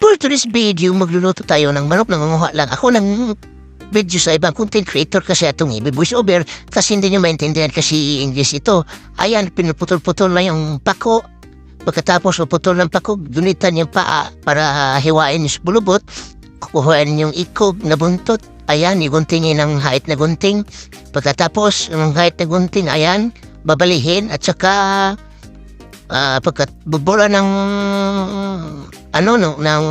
For today's video, magluluto tayo ng manok. Nangunguha lang ako ng video sa ibang content creator kasi atong i-voice over kasi hindi nyo maintindihan kasi English ito. Ayan, pinuputol-putol na yung pako. Pagkatapos putol ng pako, gunitan yung paa para hiwain yung bulubot. Kukuhaan yung ikog na buntot. Ayan, iguntingin ng height na gunting. Pagkatapos, ng height na gunting, ayan, babalihin at saka pagkatbubola ng ng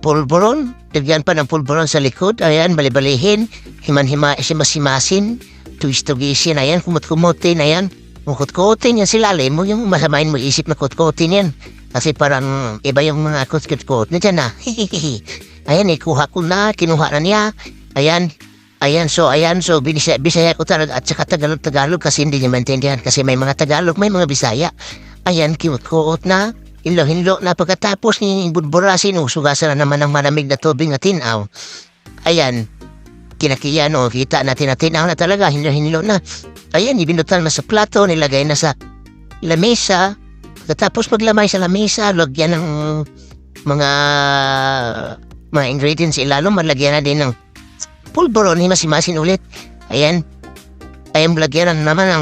pulburon, lagyan pa ng pulburon sa likod, ayan, balibalihin, himan-himasin, twist-tugisin, ayan, kumut-kumutin, ayan, mukut-kutin yan silalim mo, yung masamain mo isip na kut-kutin yan, kasi parang iba yung mga kut-kut na dyan, ayan, kinuha na niya, ayan, so, Bisaya ko talaga, at saka Tagalog, kasi hindi niya maintindihan, kasi may mga Tagalog, may mga Bisaya, ayan, kinuot na, hinlo na pagkatapos ni budburasin, sugasan na naman ng malamig na tubig na tinaw. Ayan, kinakiyano, kita natin na tinaw na talaga, hinlo na. Ayan, ibinutan na sa plato, nilagay na sa lamesa. Pagkatapos maglamay sa lamesa, lagyan ng mga ingredients ilalo, malagyan na din ng pulburon, himas-himasin ulit. Ayan, lagyan na naman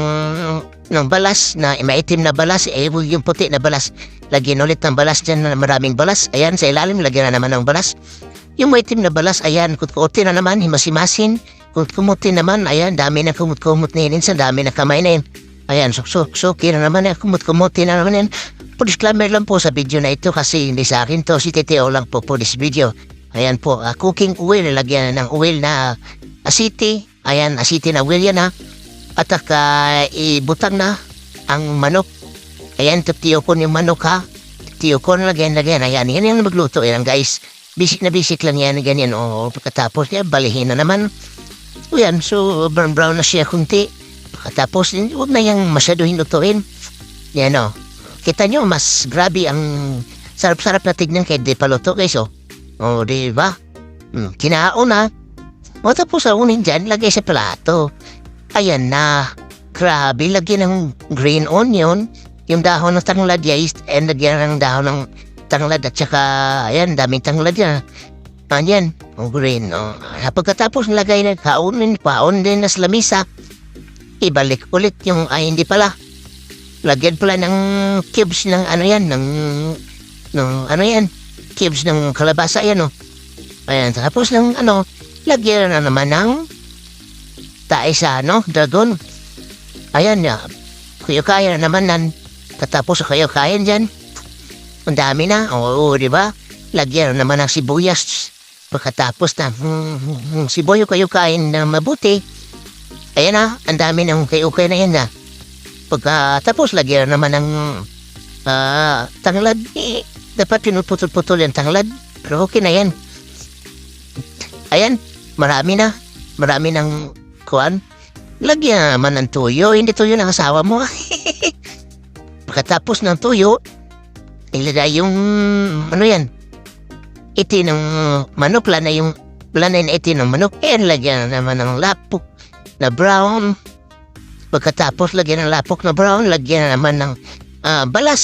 ng balas na maitim na balas, yung puti na balas. Lagyan ulit ng balas dyan na maraming balas. Ayan, sa ilalim, lagyan na naman ng balas. Yung maitim na balas, ayan, kut-kutin na naman, himas-himasin. Kut-kumutin naman, ayan, dami na kumut-kumut na yun, dami na kamay na yun. Ayan, suki na naman, kumut-kumutin na naman yun. Disclaimer lang po sa video na ito kasi hindi sa akin to, si Teteo lang po this video. Ayan po, cooking oil, lagyan ng oil na asiti. Ayan, asiti na oil yan At ibutang na ang manok. Ayan, tiyo ko yung manok Tiyo ko na lagyan. Ayan, yan yung magluto. Ayan guys, basic lang yan. Ganyan, pagkatapos niya, balihin na naman. Ayan, so brown na siya kunti. Pagkatapos, huwag na yung masyado hinutuin. Yan kita nyo, mas grabe ang sarap-sarap na tignan kaya di paluto guys di ba? Kinaon na. Tapos unin dyan, lagay sa plato. Ayan na. Grabe, lagyan ng green onion. Yung dahon ng tanglad, guys. And lagyan ng dahon ng tanglad. At saka, ayan, daming tanglad yan. Ayan, green. Pagkatapos nilagay na paon din na sa lamisa. Ibalik ulit yung, hindi pala. Lagyan pala ng cubes ng cubes ng kalabasa, ayan Ayan, tapos lagyan na naman ng taisa, dragon. Ayan, kaya naman katapos kayo kaya dyan. Ang dami na, di ba? Lagyan naman ng sibuyas. Pagkatapos na sibuyo kayo kain na mabuti. Ayan ang dami ng kayo na yan Pagkatapos lagyan naman ng tanglad. Dapat pinuputol-putol yung tanglad. Pero okay na yan. Ayan, marami ng kuwan. Lagyan naman ng tuyo. Hindi tuyo ng asawa mo. Pagkatapos ng tuyo, ilagay yung iti ng manok. Lana yung iti ng manok. Lagyan naman ng lapok na brown. Pagkatapos lagyan ng lapok na brown, lagyan naman ng balas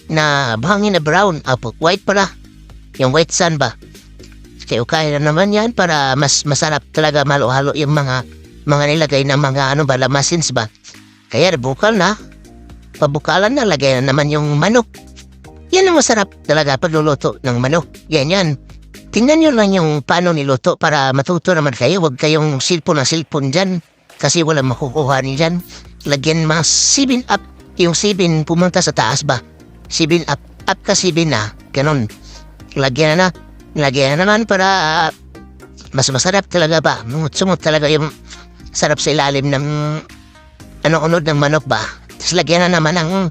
na bahangin na brown. White pala. Yung white sun ba? Kaya na naman yan para mas masarap talaga malo-halo yung mga nilagay na mga lamasins ba. Kaya pabukalan na, lagay na naman yung manok. Yan ang masarap talaga pagluluto ng manok. Yan. Tingnan nyo lang yung paano niluto para matuto naman kayo. Huwag kayong silpon dyan kasi walang makukuha niyo dyan. Lagyan mga 7 up. Yung 7 pumunta sa taas ba? 7 up ka 7 na. Ganon. Lagyan na naman para mas masarap talaga ba? Sumot talaga yung sarap sa ilalim ng unod ng manok ba? Tapos lagyan na naman ng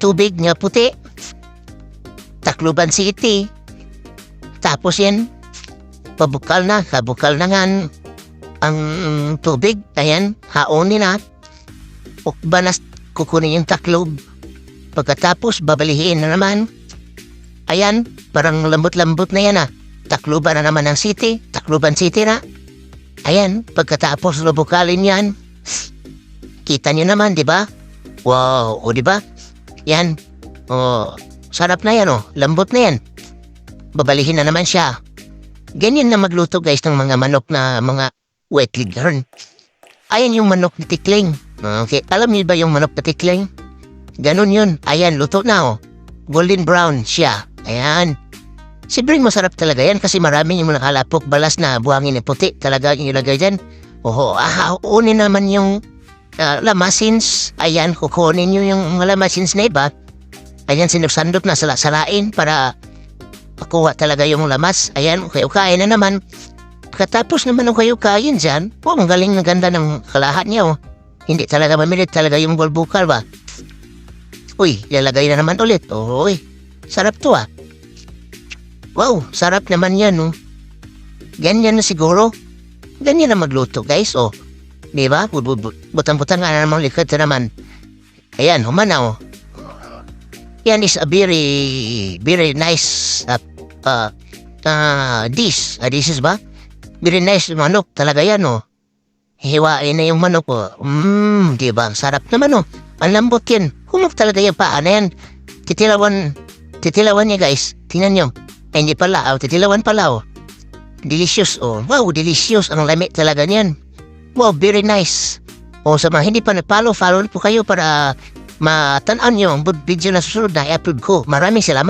tubig nga puti. Tacloban City. Tapos yan, kabukal na nga ang tubig. Ayan, haonin na. Ukbanas kukunin yung taklob. Pagkatapos, babalihin na naman. Ayan, parang lambot-lambot na yan Takloban na naman ng city. Tacloban City na. Ayan, pagkatapos lubukalin yan. Kita nyo naman, di ba? Wow, di ba? Yan. Sarap na yan, lambot na yan. babalihin na naman siya. Ganyan na magluto guys ng mga manok na mga wet leghorn. Ayan yung manok na tikling. Okay, alam niyo ba yung manok na tikling? Ganun yun. Ayan, luto na oh. Golden brown siya. Ayan. Siyempre masarap talaga yan kasi marami yung nakalapok balas na buhangin na puti. Talaga yung ilagay dyan. Oho, unin naman yung lamasins. Ayan, kukunin nyo yung mga lamasins na iba. Ayan, sinusandok na salain para makuha talaga yung lamas. Ayan, ukay-ukayin na naman. Pagkatapos naman ukay-ukayin dyan, ang galing na ganda ng kalahat niya oh. Hindi talaga mamilit talaga yung bulbukal ba. Uy, lalagay na naman ulit. Uy, sarap to ah. Wow, sarap naman yan oh. Ganyan na siguro. Ganyan na magluto guys oh. Diba? Butang-butang nga na naman likod na naman. Ayan, humana oh. Yan is a very nice dish. Dishes ba? Very nice manok. Talaga yan oh. Hiwain na yung manok oh. Diba? Sarap naman oh. Ang lambot yan. Humok talaga yung paa na yan. Titilawan niya guys. Tingnan nyo. Ay, hindi pala. Titilawan pala oh. Delicious oh. Wow, delicious. Ang lamig talaga niyan. Wow, very nice. O sa mga hindi pa follow po kayo para matanaw nyo ang video na susunod na i-upload ko. Maraming salamat.